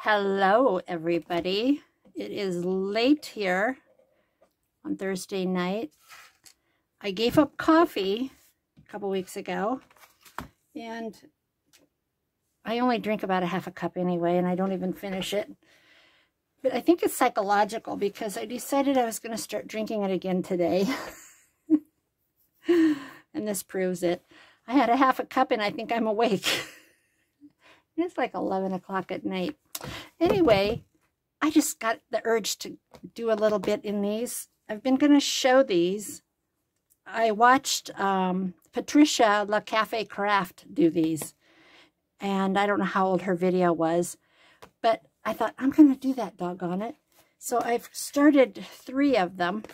Hello, everybody. It is late here on Thursday night. I gave up coffee a couple weeks ago, and I only drink about a half a cup anyway, and I don't even finish it. But I think it's psychological because I decided I was going to start drinking it again today. And this proves it. I had a half a cup and I think I'm awake. It's like 11 o'clock at night. Anyway, I just got the urge to do a little bit in these. I've been going to show these. I watched Patricia La Cafe Craft do these. And I don't know how old her video was. But I thought, I'm going to do that, doggone it. So I've started 3 of them.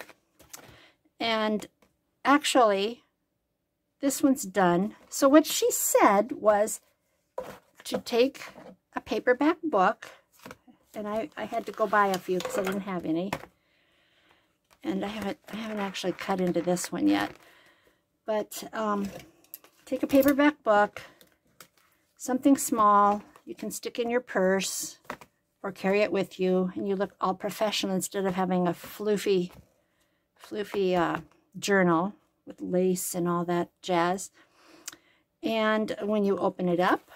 And actually, this one's done. So what she said was to take a paperback book, and I had to go buy a few because I didn't have any. And I haven't actually cut into this one yet. But take a paperback book, something small you can stick in your purse or carry it with you, and you look all professional instead of having a floofy journal with lace and all that jazz. And when you open it up,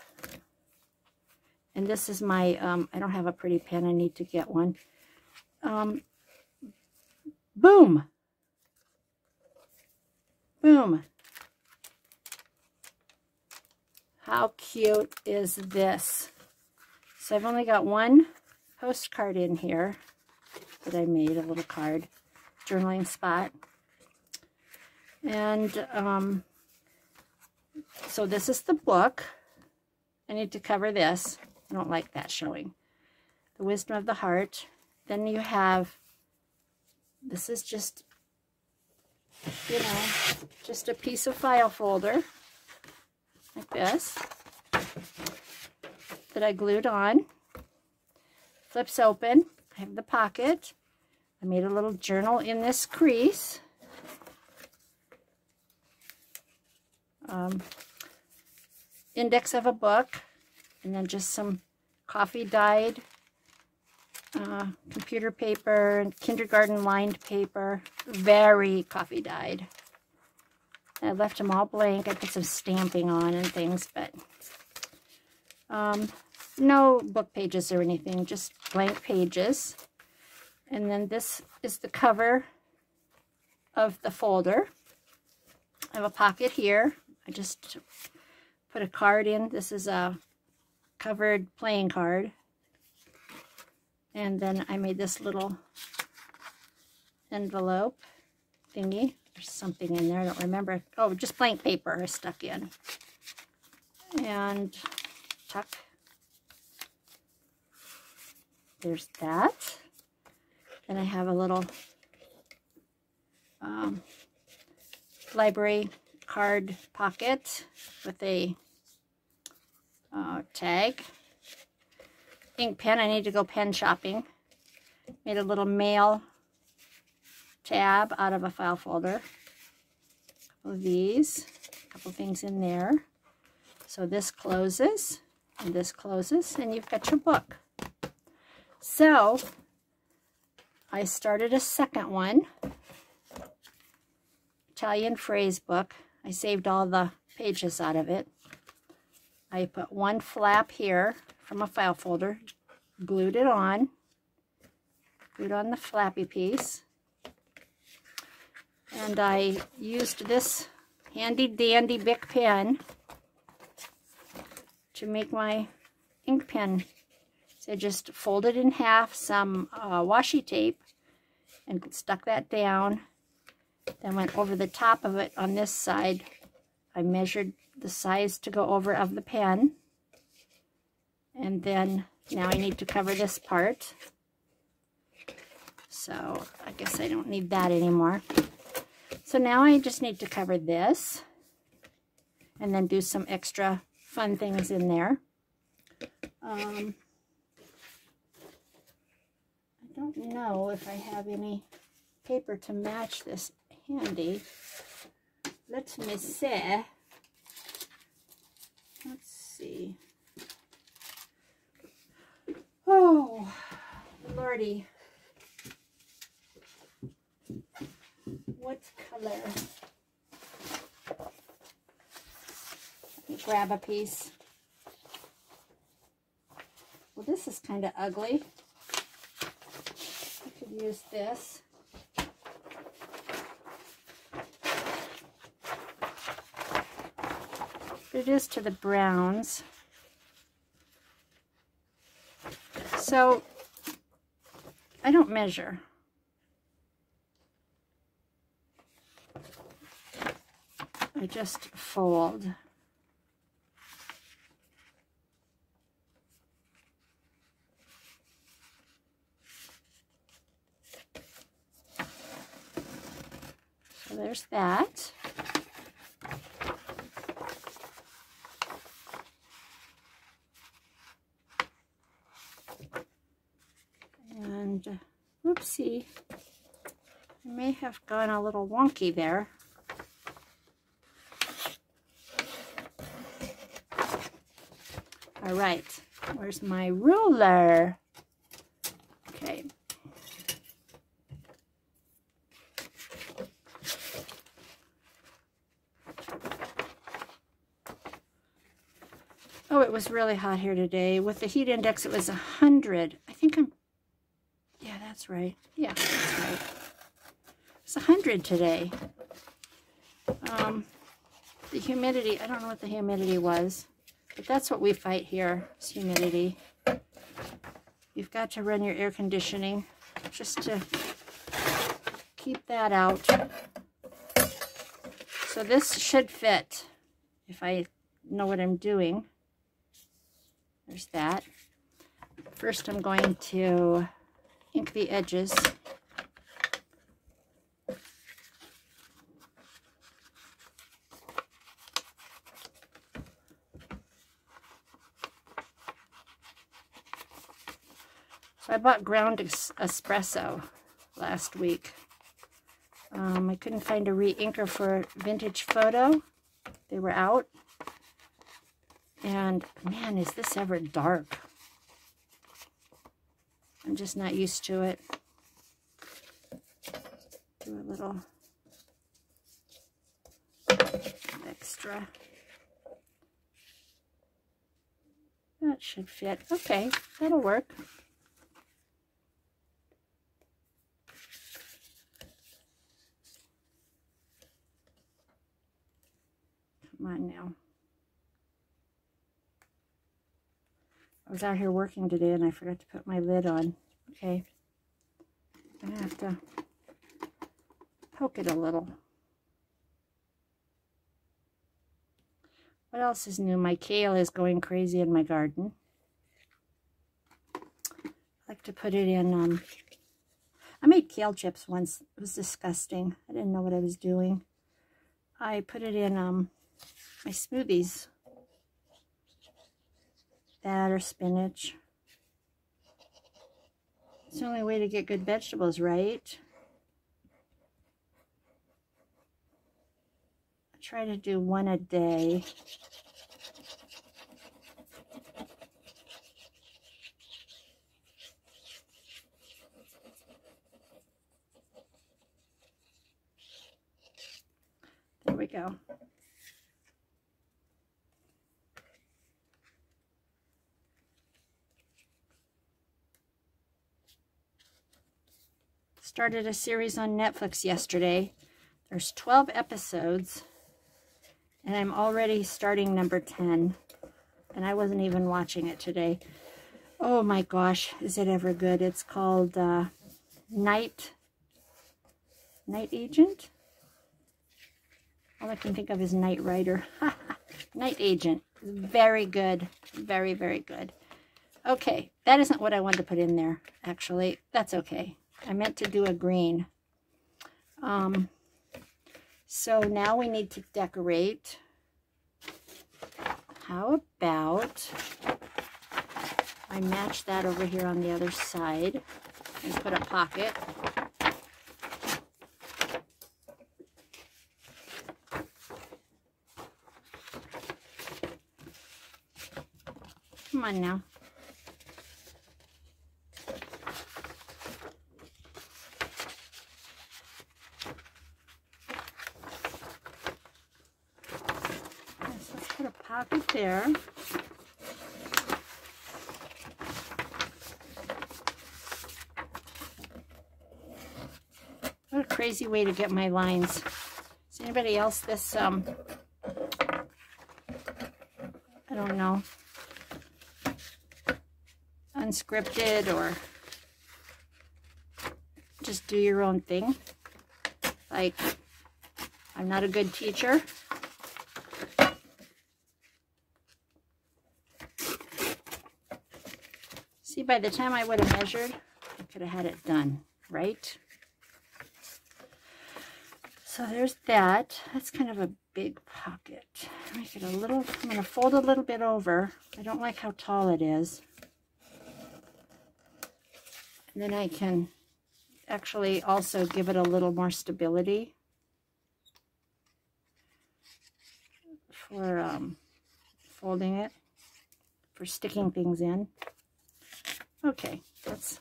and this is my, I don't have a pretty pen, I need to get one. Boom! Boom! How cute is this? So I've only got one postcard in here that I made, a little card, journaling spot. And so this is the book. I need to cover this. I don't like that showing. The Wisdom of the Heart. Then you have, this is just, you know, just a piece of file folder, like this, that I glued on. Flips open. I have the pocket. I made a little journal in this crease. Index of a book, and then just some coffee dyed computer paper and kindergarten lined paper, very coffee dyed. And I left them all blank. I put some stamping on and things, but no book pages or anything, just blank pages. And then this is the cover of the folder. I have a pocket here. I just put a card in. This is a covered playing card. And then I made this little envelope thingy. There's something in there. I don't remember. Oh, just blank paper I stuck in. And tuck. There's that. Then I have a little library card pocket with a tag. Ink pen. I need to go pen shopping. Made a little mail tab out of a file folder. A couple of these. A couple things in there. So this closes and this closes, and you've got your book. So I started a second one. Italian phrase book. I saved all the pages out of it. I put one flap here from a file folder, glued it on, glued on the flappy piece, and I used this handy dandy Bic pen to make my ink pen. So I just folded in half some washi tape and stuck that down. Then went over the top of it on this side. I measured the size to go over of the pen. And then now I need to cover this part. So I guess I don't need that anymore. So now I just need to cover this. And then do some extra fun things in there. I don't know if I have any paper to match this handy. Let me see. Let's see. Oh, party. What color? Let me grab a piece. Well, this is kind of ugly. I could use this. It is to the browns. So I don't measure. I just fold. So there's that. And whoopsie, I may have gone a little wonky there. All right, where's my ruler? Okay. Oh, it was really hot here today. With the heat index, it was 100. I think yeah, that's right. Yeah, that's right. It's 100 today. The humidity, I don't know what the humidity was, but that's what we fight here, is humidity. You've got to run your air conditioning just to keep that out. So this should fit if I know what I'm doing. There's that. First, I'm going to ink the edges. So I bought ground espresso last week. I couldn't find a re-inker for Vintage Photo. They were out. And man, is this ever dark. I'm just not used to it. Do a little extra. That should fit. Okay, that'll work. Come on now. I was out here working today and I forgot to put my lid on. Okay. I'm going to have to poke it a little. What else is new? My kale is going crazy in my garden. I like to put it in, I made kale chips once. It was disgusting. I didn't know what I was doing. I put it in my smoothies. That or spinach. It's the only way to get good vegetables, right? I try to do one a day. There we go. Started a series on Netflix yesterday. There's 12 episodes, and I'm already starting number 10, and I wasn't even watching it today. Oh my gosh, is it ever good? It's called Night Agent? All I can think of is Knight Rider. Night Agent. Very good. Very, very good. Okay, that isn't what I wanted to put in there, actually. That's okay. I meant to do a green. So now we need to decorate. How about I match that over here on the other side and put a pocket. Come on now. there. What a crazy way to get my lines. Is anybody else this, I don't know, unscripted or just do your own thing? Like, I'm not a good teacher. See, by the time I would have measured, I could have had it done, right? So there's that. That's kind of a big pocket. Make it a little, I'm going to fold a little bit over. I don't like how tall it is. And then I can actually also give it a little more stability for folding it, for sticking things in. Okay, let's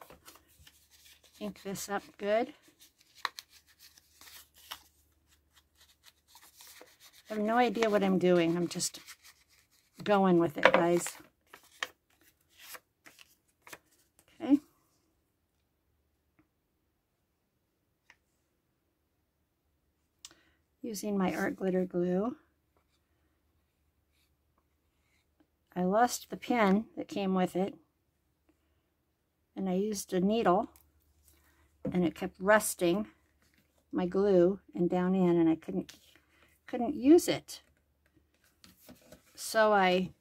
ink this up good. I have no idea what I'm doing. I'm just going with it, guys. Okay. Using my art glitter glue. I lost the pin that came with it, and I used a needle, and it kept rusting my glue and down in, and I couldn't use it. So I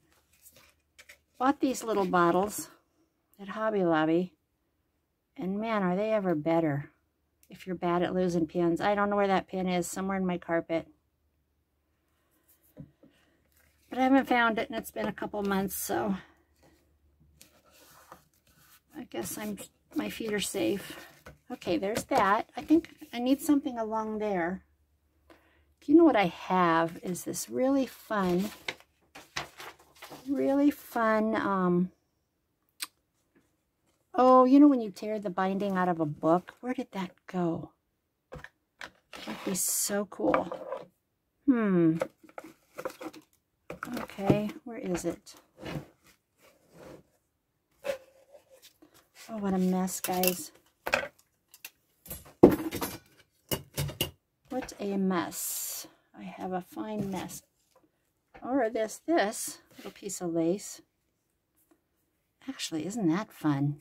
bought these little bottles at Hobby Lobby, and man, are they ever better if you're bad at losing pins. I don't know where that pin is, somewhere in my carpet. But I haven't found it, and it's been a couple months, so I guess my feet are safe. Okay, there's that. I think I need something along there. You know what I have is this really fun, oh, you know when you tear the binding out of a book? Where did that go? That'd be so cool. Okay, where is it? Oh, what a mess, guys. What a mess. I have a fine mess. Or this little piece of lace. Actually, isn't that fun?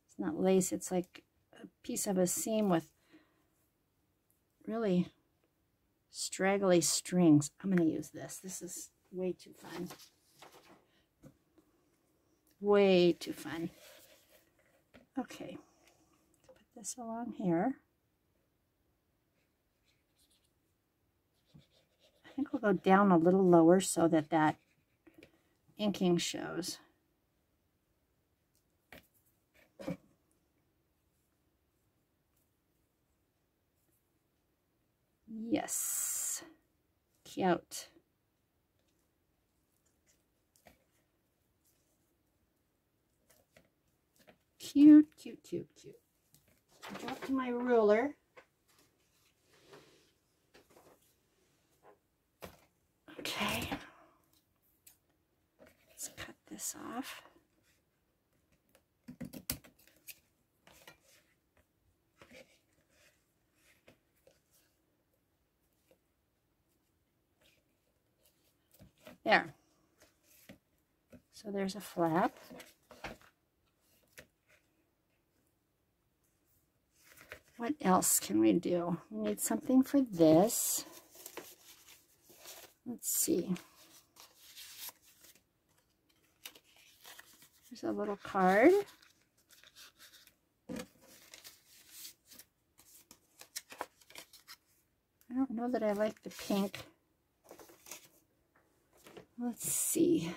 It's not lace, it's like a piece of a seam with really straggly strings. I'm going to use this. This is way too fun. Way too fun. Okay. Put this along here. I think we'll go down a little lower so that that inking shows. Yes. Cute. Cute, cute, cute, cute. I dropped my ruler. Okay. Let's cut this off. There. So there's a flap. What else can we do? We need something for this. Let's see. There's a little card. I don't know that I like the pink. Let's see.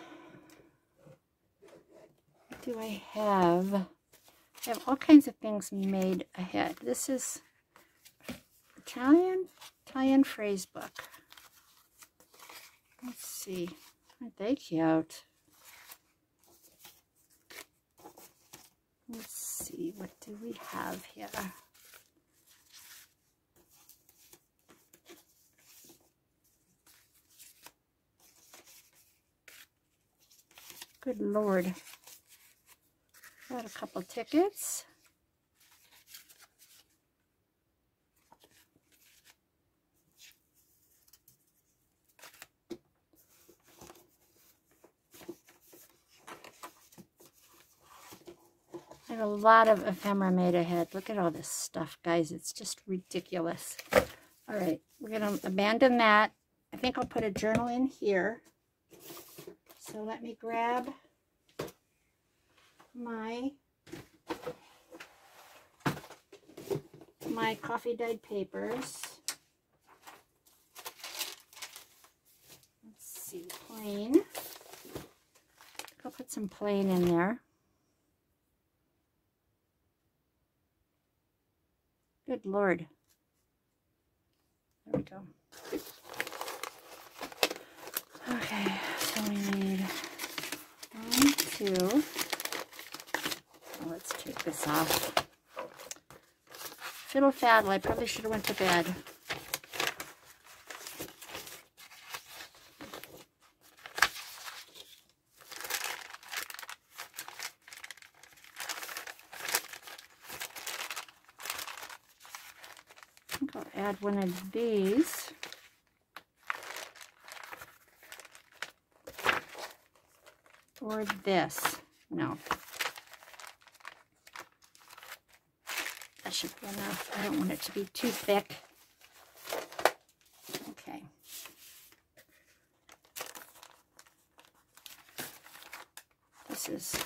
What do I have? I have all kinds of things made ahead. This is Italian phrase book. Let's see. Aren't they cute? Let's see. What do we have here? Good Lord. Got a couple tickets. I have a lot of ephemera made ahead. Look at all this stuff, guys. It's just ridiculous. All right, we're going to abandon that. I think I'll put a journal in here. So let me grab my coffee dyed papers. Let's see, plain. I'll put some plain in there. Good Lord. There we go. Okay, so we need 1, 2. Oh, let's take this off. Fiddle faddle, I probably should have went to bed. I think I'll add one of these. Or this. No. That should be enough. I don't want it to be too thick. Okay. This is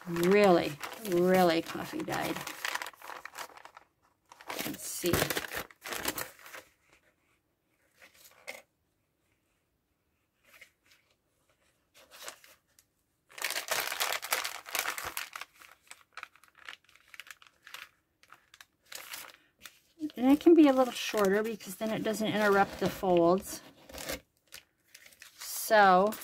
really, really coffee dyed. Let's see. And it can be a little shorter because then it doesn't interrupt the folds. So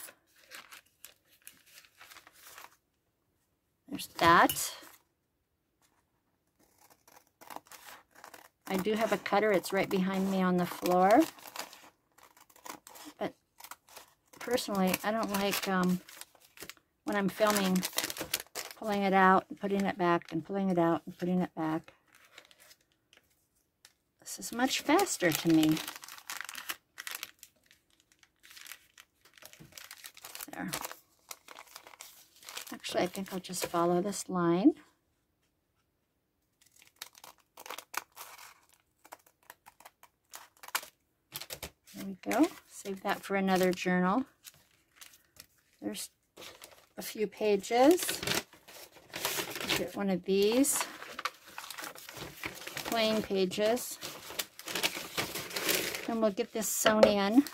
there's that. I do have a cutter. It's right behind me on the floor. But personally, I don't like when I'm filming, pulling it out and putting it back and pulling it out and putting it back. This is much faster to me. There. Actually, I think I'll just follow this line. There we go. Save that for another journal. There's a few pages. Get one of these plain pages. And we'll get this sewn in.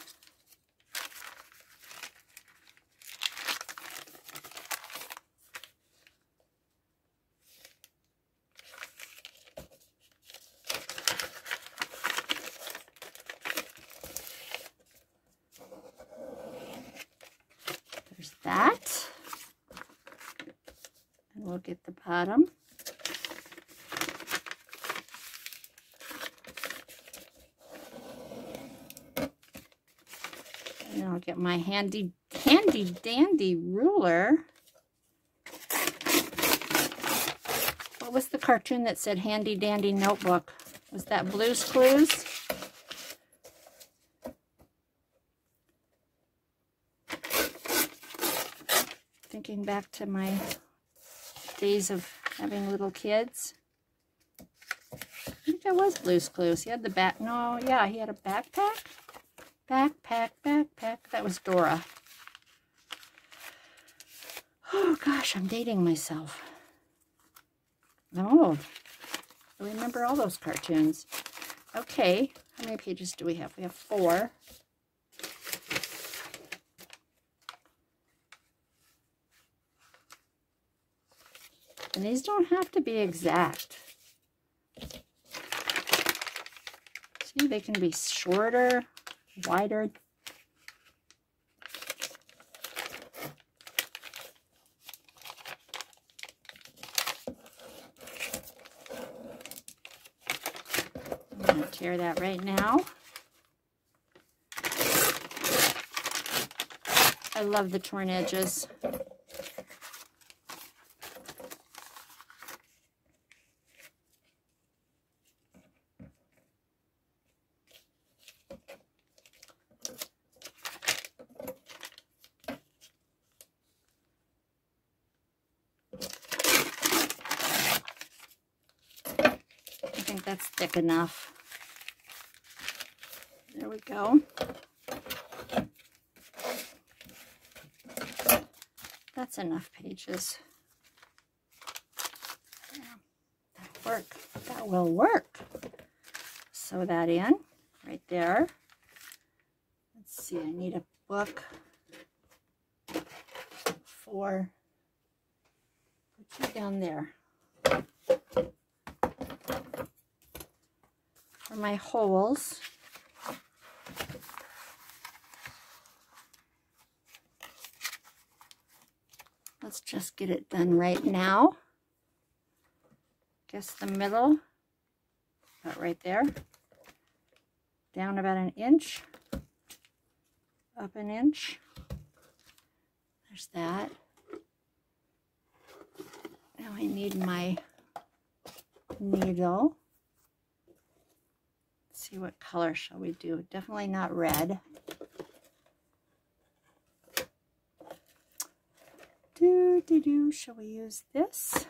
There's that. And we'll get the bottom. And I'll get my handy dandy ruler. What was the cartoon that said handy dandy notebook? Was that Blue's Clues? Thinking back to my days of having little kids. I think that was Blue's Clues. He had the back. No, yeah, he had a backpack. Backpack. That was Dora. Oh gosh, I'm dating myself. I'm old. I remember all those cartoons. Okay, how many pages do we have? We have 4. And these don't have to be exact. See, they can be shorter, wider. I'm going to tear that right now. I love the torn edges. that's thick enough. There we go. That's enough pages. Yeah, that'll work. That will work. Sew that in right there. Let's see, I need a book for, put you down there. For my holes. Let's just get it done right now. Guess the middle, about right there. Down about an inch. Up an inch. There's that. Now I need my needle. Let's see, what color shall we do? Definitely not red. Shall we use this?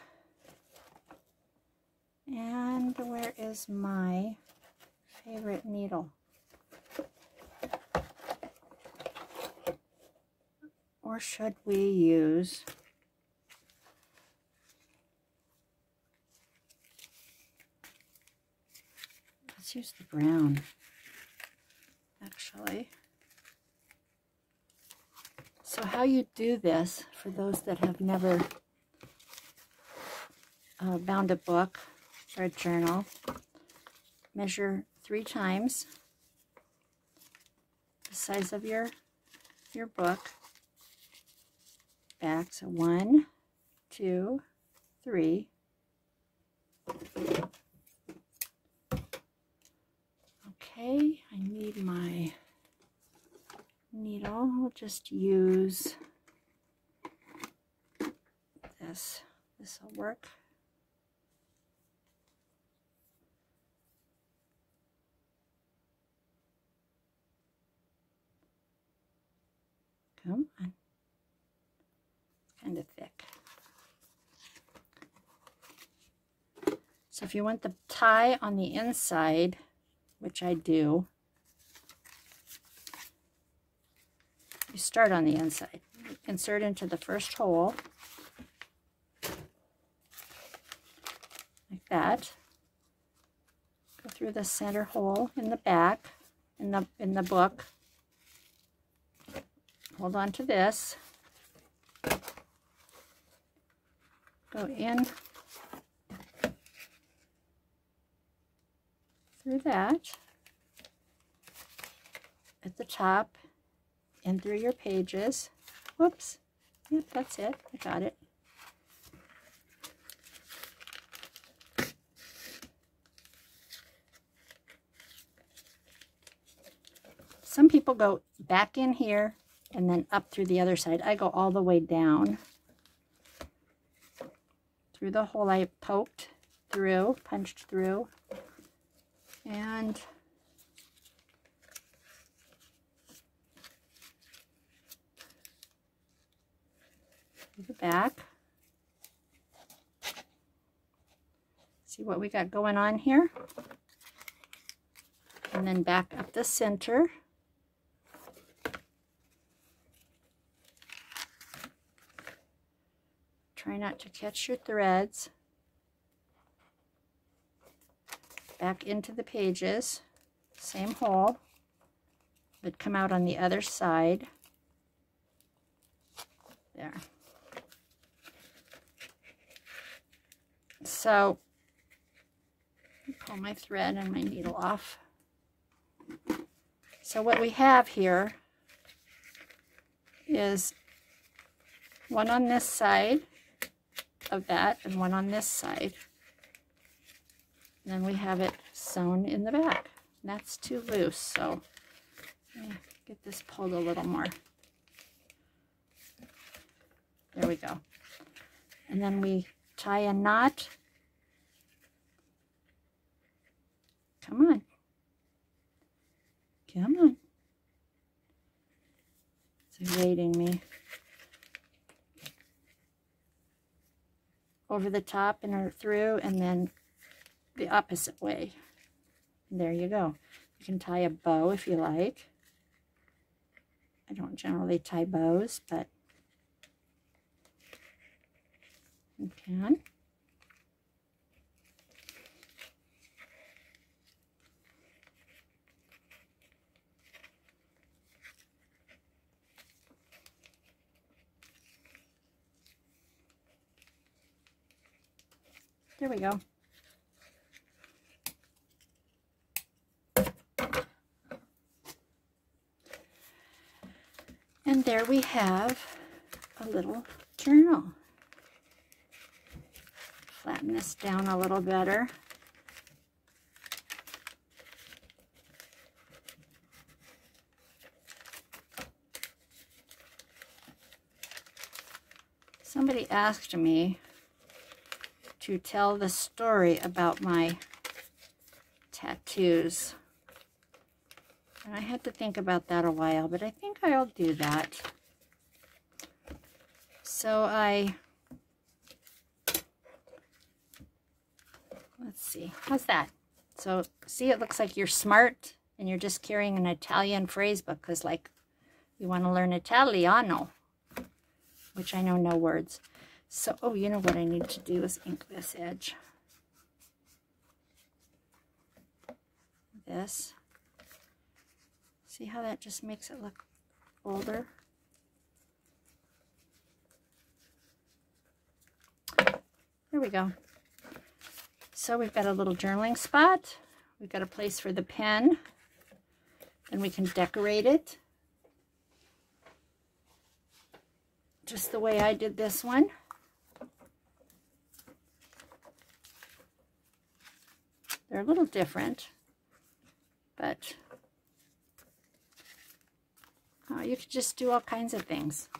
And where is my favorite needle? Or should we use let's use the brown, actually. So how you do this, for those that have never bound a book or a journal, measure 3 times the size of your book back. So 1, 2, 3. Okay, I need my needle. We'll just use this. This will work. Come on. It's kind of thick. So if you want the tie on the inside, which I do, you start on the inside. Insert into the first hole, like that. Go through the center hole in the back, in the book. Hold on to this. Go in through that at the top and through your pages. Whoops. Yep, that's it. I got it. Some people go back in here and then up through the other side. I go all the way down through the hole I poked through, punched through, and through the back. See what we got going on here? And then back up the center. Try not to catch your threads. Back into the pages, same hole, but come out on the other side. There. So, pull my thread and my needle off. So what we have here is one on this side of that and one on this side. And then we have it sewn in the back. And that's too loose, so let me get this pulled a little more. There we go. And then we tie a knot. Come on. Come on. It's evading me. Over the top and through, and then the opposite way. And there you go. You can tie a bow if you like. I don't generally tie bows, but you can. There we go. And there we have a little journal. Flatten this down a little better. Somebody asked me to tell the story about my tattoos. And I had to think about that a while, but I think I'll do that. So let's see, how's that? So see, it looks like you're smart and you're just carrying an Italian phrase book because like you want to learn Italiano, which I know no words. So, oh, you know what I need to do is ink this edge. This. See how that just makes it look older? There we go. So we've got a little journaling spot. We've got a place for the pen. And we can decorate it. Just the way I did this one. They're a little different, but you could just do all kinds of things.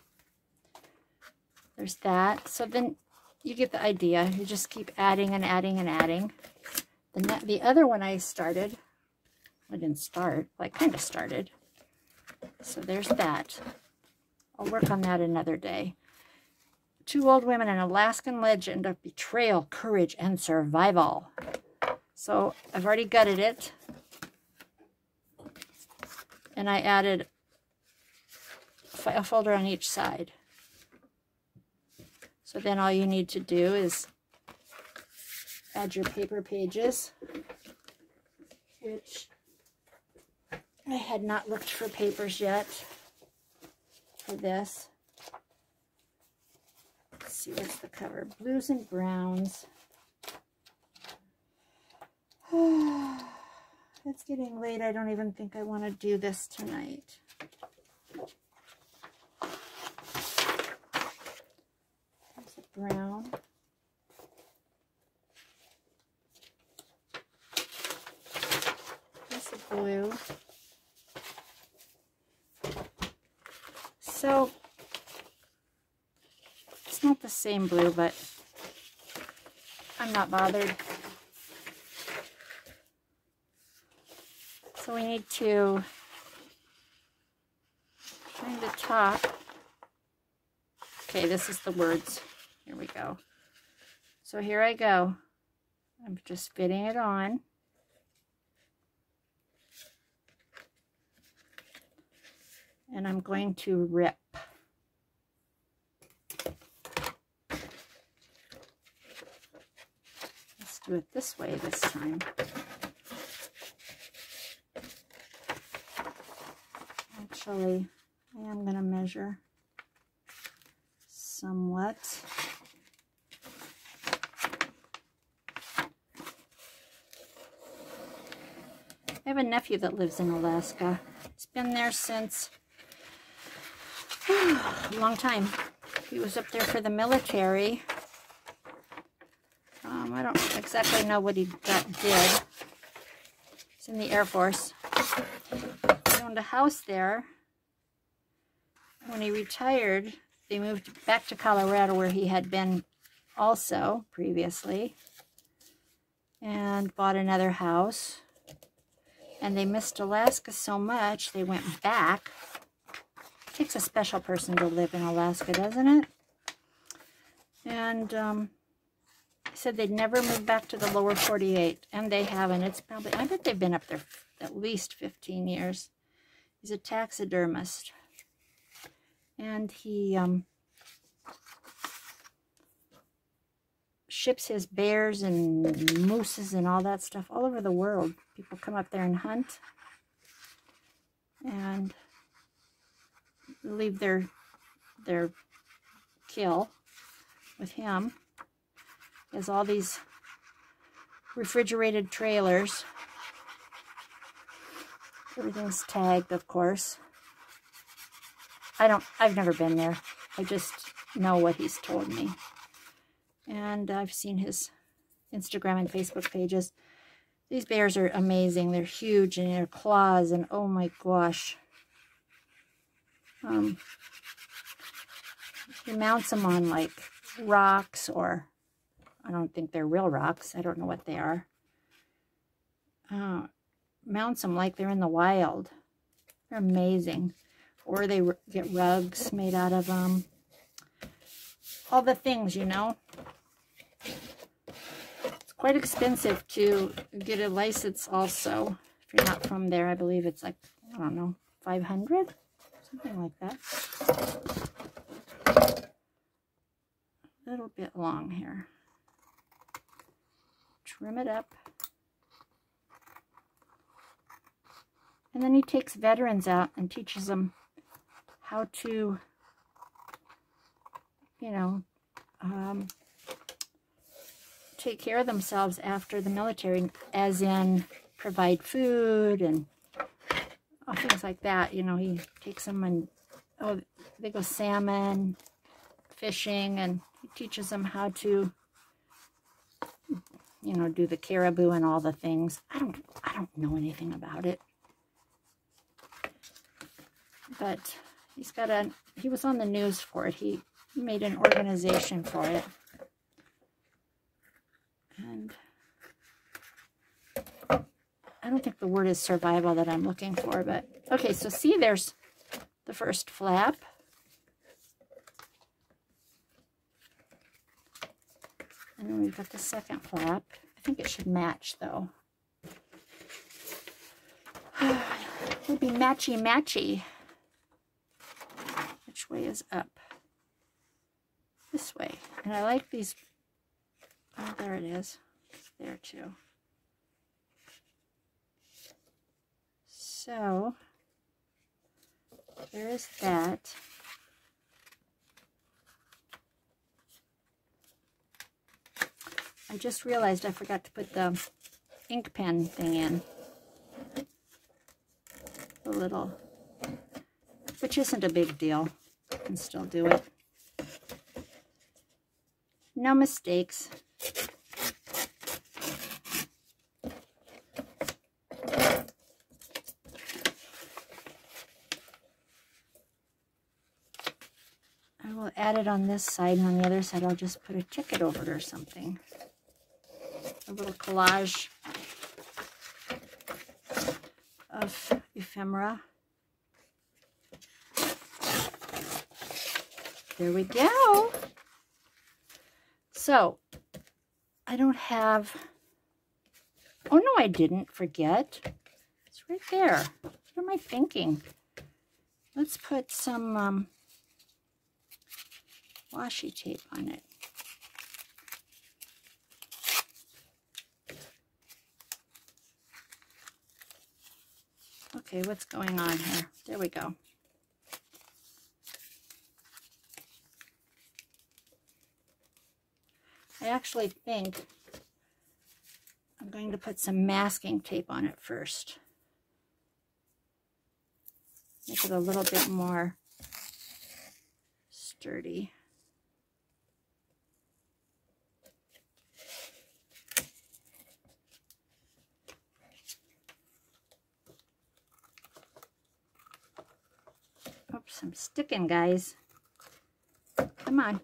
There's that. So then you get the idea. You just keep adding and adding and adding. The other one I started, I didn't start, I kind of started. So there's that. I'll work on that another day. 2 Old Women, an Alaskan Legend of Betrayal, Courage, and Survival. So I've already gutted it. And I added a folder on each side. So then all you need to do is add your paper pages, which I had not looked for papers yet for this. Let's see, what's the cover? Blues and browns. It's getting late. I don't even think I want to do this tonight. There's a brown. There's a blue. So it's not the same blue, but I'm not bothered. So we need to find the top. Okay, this is the words. Here we go. So here I go. I'm just fitting it on. And I'm going to rip. Let's do it this way this time. Actually, I am going to measure somewhat. I have a nephew that lives in Alaska. He's been there since a long time. He was up there for the military. I don't exactly know what he did. He's in the Air Force. He owned a house there. When he retired, they moved back to Colorado, where he had been also previously, and bought another house. And they missed Alaska so much, they went back. It takes a special person to live in Alaska, doesn't it? And said they'd never move back to the lower 48, and they haven't. It's probably, I bet they've been up there at least 15 years. He's a taxidermist, and he ships his bears and mooses and all that stuff all over the world. People come up there and hunt and leave their kill with him. He has all these refrigerated trailers. Everything's tagged, of course. I've never been there. I just know what he's told me. And I've seen his Instagram and Facebook pages. These bears are amazing. They're huge, and their claws, and oh my gosh. He mounts them on like rocks, or I don't think they're real rocks. I don't know what they are. Mounts them like they're in the wild. They're amazing. Or they get rugs made out of them. All the things, you know. It's quite expensive to get a license also. If you're not from there, I believe it's like, I don't know, 500? Something like that. A little bit long here. Trim it up. And then he takes veterans out and teaches them how to, you know, take care of themselves after the military, as in provide food and things like that. You know, he takes them and, oh, they go salmon fishing, and he teaches them how to, you know, do the caribou and all the things. I don't know anything about it. But he was on the news for it. He made an organization for it. And I don't think the word is survival that I'm looking for, but okay, so see, there's the first flap. And then we've got the second flap. I think it should match, though. It'll be matchy-matchy. Which way is up? This way. And I like these. Oh, there it is. It's there, too. So, there is that. I just realized I forgot to put the ink pen thing in. The little, which isn't a big deal. I can still do it. No mistakes. I will add it on this side, and on the other side I'll just put a ticket over it or something. A little collage of ephemera. There we go. So, I don't have, oh no, I didn't forget. It's right there. What am I thinking? Let's put some washi tape on it. Okay, what's going on here? There we go. I actually think I'm going to put some masking tape on it first. Make it a little bit more sturdy. Oops, I'm sticking, guys. Come on.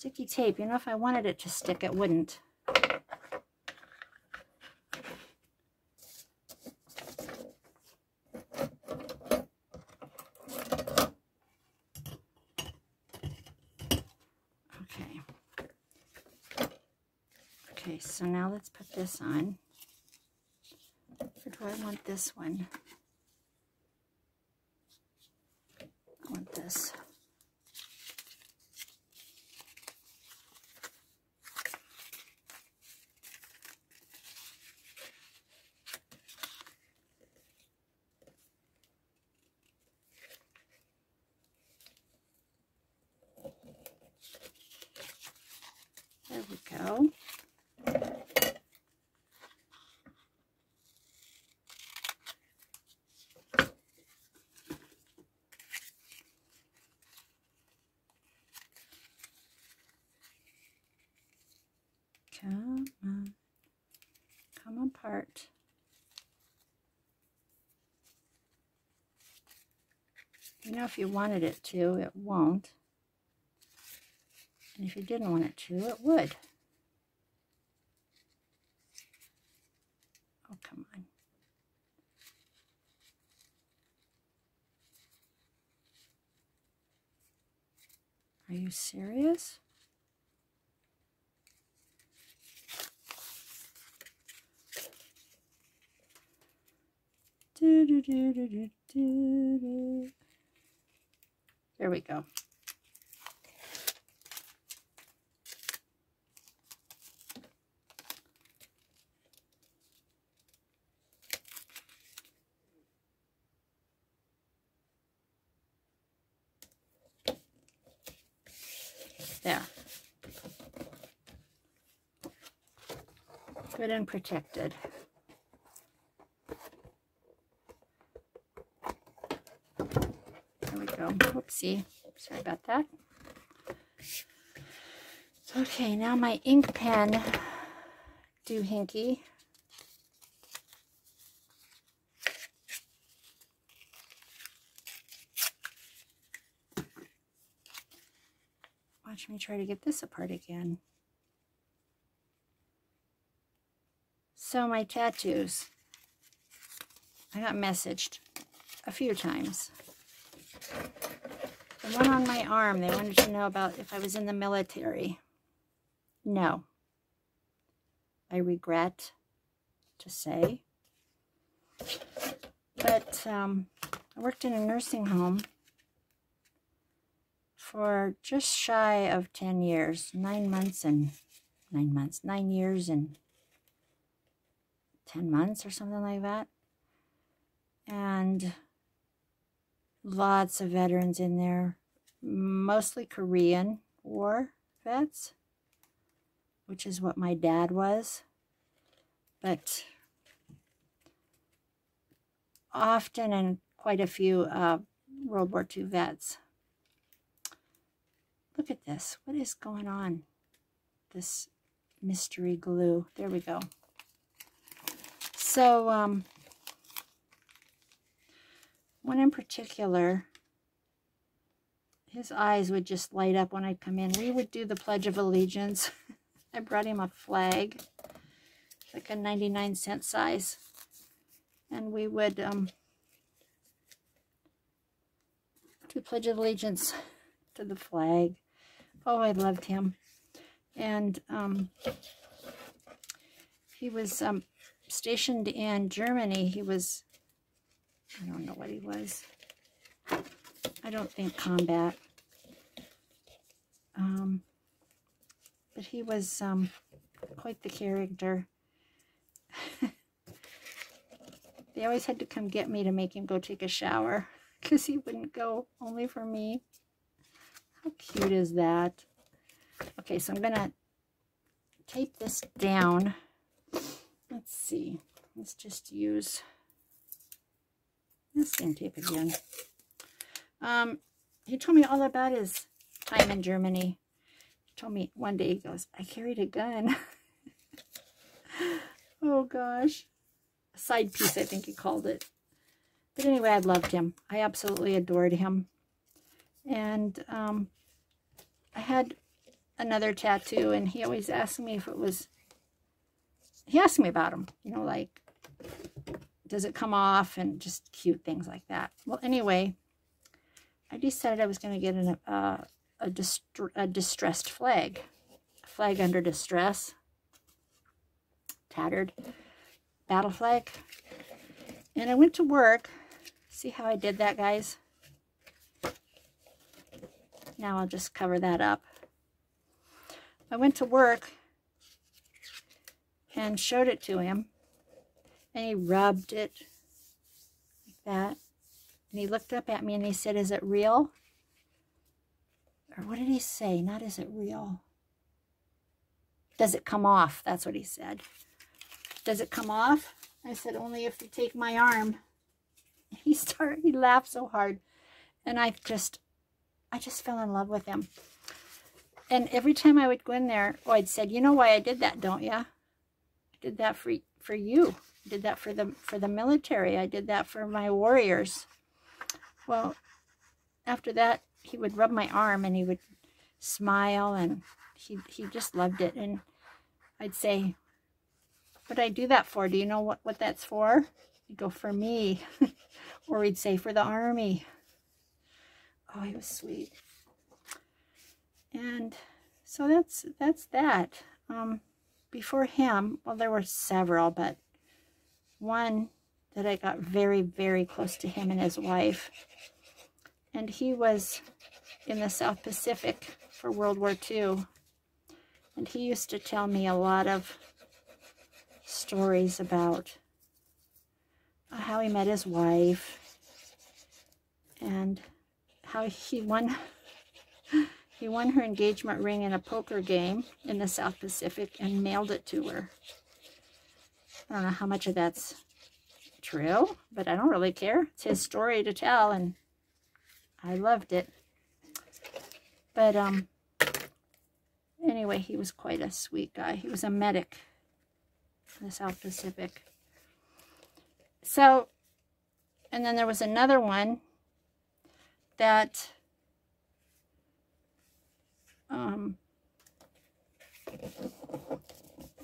Sticky tape. You know, if I wanted it to stick, it wouldn't. Okay. Okay, so now let's put this on. Or do I want this one? I want this. There we go. Come on. Come apart. You know, if you wanted it to, it won't. And if you didn't want it to, it would. Oh, come on. Are you serious? Do, do, do, do, do, do, do. There we go. There. Good and protected. There we go. Whoopsie. Sorry about that. Okay, now my ink pen doohickey. Watch me try to get this apart again. So my tattoos. I got messaged a few times. The one on my arm, they wanted to know about if I was in the military. No. I regret to say. But I worked in a nursing home for just shy of 10 years, 9 years and 10 months or something like that. And lots of veterans in there, mostly Korean War vets, which is what my dad was. But often, and quite a few World War II vets. Look at this. What is going on? This mystery glue. There we go. So, one in particular, his eyes would just light up when I'd come in. We would do the Pledge of Allegiance. I brought him a flag, like a 99-cent size. And we would do Pledge of Allegiance to the flag. Oh, I loved him. And he was stationed in Germany. He was, I don't know what he was. I don't think combat. But he was quite the character. They always had to come get me to make him go take a shower because he wouldn't go, only for me. How cute is that? Okay, so I'm going to tape this down. Let's see. Let's just use this same tape again. He told me all about his time in Germany. He told me one day, he goes, I carried a gun. Oh, gosh. A side piece, I think he called it. But anyway, I loved him. I absolutely adored him. And I had another tattoo, and he always asked me if it was, he asked me about them, you know, like, does it come off, and just cute things like that. Well, anyway, I decided I was going to get a distressed flag. A flag under distress. Tattered battle flag. And I went to work. See how I did that, guys? Now I'll just cover that up. I went to work and showed it to him. And he rubbed it like that. And he looked up at me and he said, "Is it real?" Or what did he say? Not, "Is it real?" "Does it come off?" That's what he said. "Does it come off?" I said, "Only if you take my arm." He laughed so hard. And I just fell in love with him. And every time I would go in there, I'd said, "You know why I did that, don't you? I did that for you. I did that for the military. I did that for my warriors." Well, after that, he would rub my arm and he would smile, and he just loved it. And I'd say, "What'd I do that for? Do you know what that's for?" He'd go, "For me." Or he'd say, "For the Army." Oh, he was sweet. And so that's that. Before him, well, there were several, but one that I got very, very close to him and his wife. And he was in the South Pacific for World War II. And he used to tell me a lot of stories about how he met his wife and how he won her engagement ring in a poker game in the South Pacific and mailed it to her. I don't know how much of that's true, but I don't really care. It's his story to tell, and I loved it. But anyway, he was quite a sweet guy. He was a medic in the South Pacific. So, and then there was another one that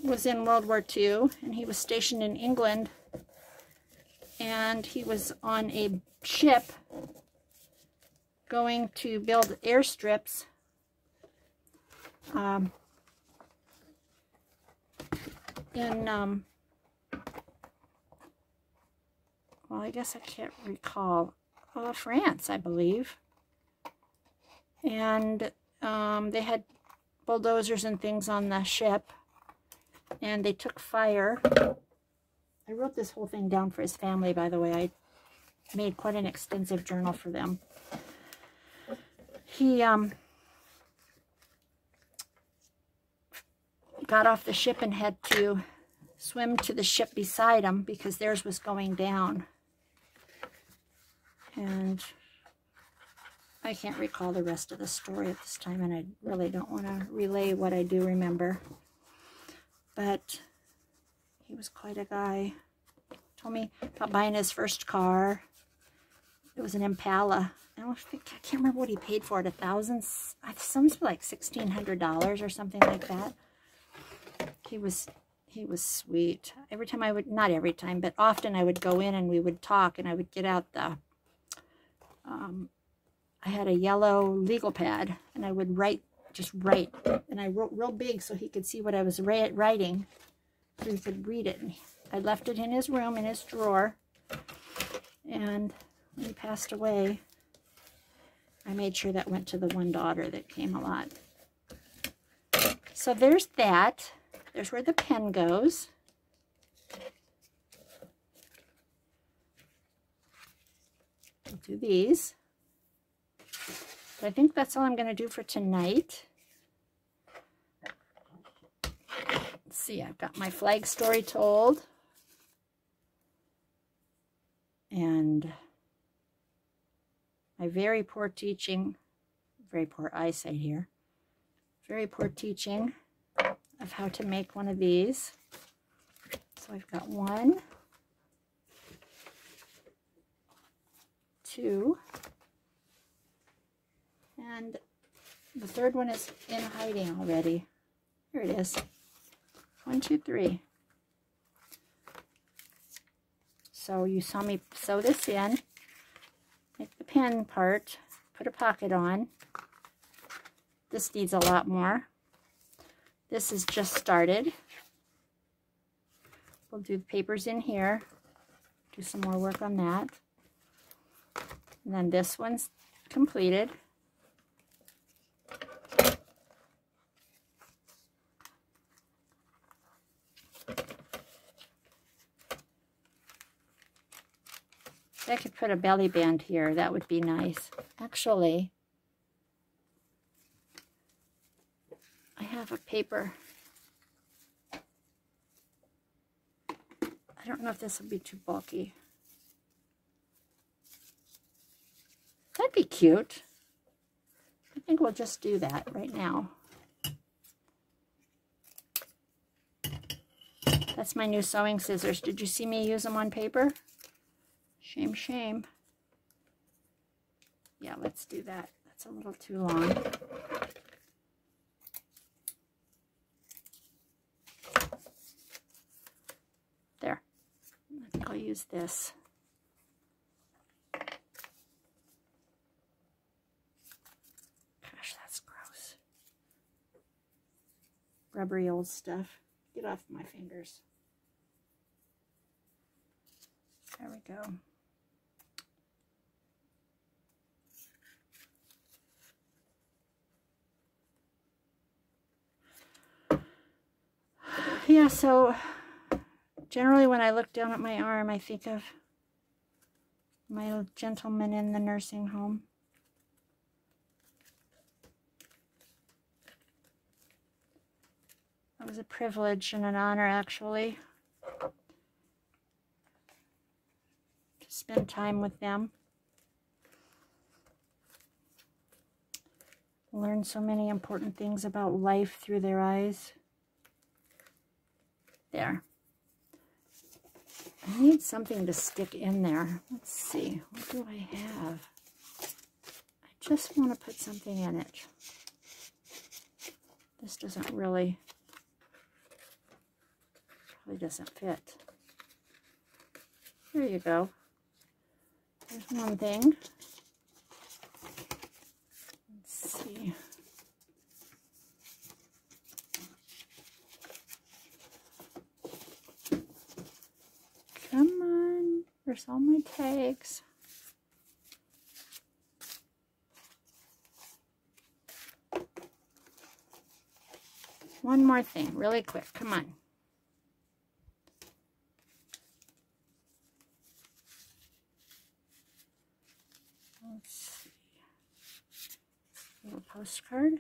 was in World War II, and he was stationed in England, and he was on a ship going to build airstrips in well, I guess I can't recall, France, I believe. And they had bulldozers and things on the ship, and they took fire. I wrote this whole thing down for his family, by the way. I made quite an extensive journal for them. He got off the ship and had to swim to the ship beside him because theirs was going down. And I can't recall the rest of the story at this time, and I really don't want to relay what I do remember. But he was quite a guy. Told me about buying his first car. It was an Impala. I can't remember what he paid for it. Something like $1,600 or something like that. He was sweet. Every time I would, not every time, but often I would go in and we would talk, and I would get out I had a yellow legal pad, and I would just write. And I wrote real big so he could see what I was writing, so he could read it. And I left it in his room, in his drawer. And when he passed away, I made sure that went to the one daughter that came a lot. So there's that. There's where the pen goes. I'll do these. But I think that's all I'm going to do for tonight. Let's see, I've got my flag story told. And my very poor teaching, very poor eyesight here, very poor teaching of how to make one of these. So I've got 1, 2, and The third one is in hiding already. Here it is. 1, 2, 3. So you saw me sew this in, make the pen part, put a pocket on. This needs a lot more. This is just started. We'll do the papers in here, do some more work on that. And then this one's completed. I could put a belly band here. That would be nice. Actually, I have a paper. I don't know if this will be too bulky. That'd be cute. I think we'll just do that right now. That's my new sewing scissors. Did you see me use them on paper? Shame, shame. Yeah, let's do that. That's a little too long. There. I think I'll use this. Gosh, that's gross. Rubbery old stuff. Get off my fingers. There we go. Yeah, so generally when I look down at my arm, I think of my gentleman in the nursing home. It was a privilege and an honor, actually, to spend time with them. Learn so many important things about life through their eyes. There. I need something to stick in there. Let's see. What do I have? I just want to put something in it. This doesn't really, probably doesn't fit. There you go. There's one thing. Let's see. Come on, where's all my tags? One more thing, really quick, come on. Let's see. Little postcard.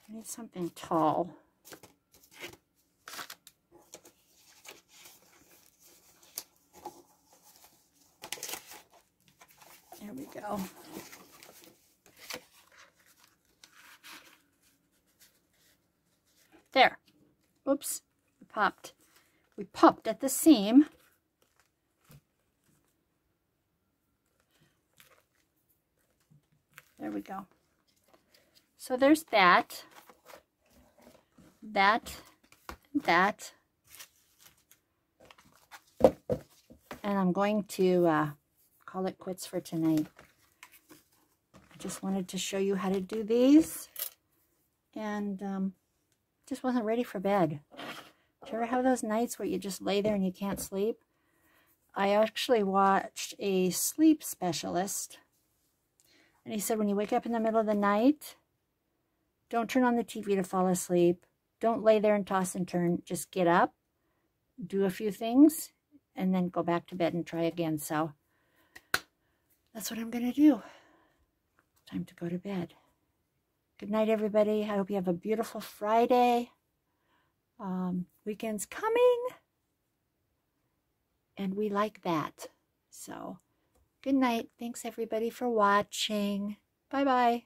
I need something tall. There we go. There. Oops. We popped. We popped at the seam. There we go. So there's that. That. And I'm going to call it quits for tonight. I just wanted to show you how to do these, and just wasn't ready for bed. Do you ever have those nights where you just lay there and you can't sleep? I actually watched a sleep specialist, and he said when you wake up in the middle of the night, don't turn on the TV to fall asleep. Don't lay there and toss and turn. Just get up, do a few things, and then go back to bed and try again. So that's what I'm going to do. Time to go to bed. Good night, everybody. I hope you have a beautiful Friday. Weekend's coming, and we like that. So good night. Thanks, everybody, for watching. Bye-bye.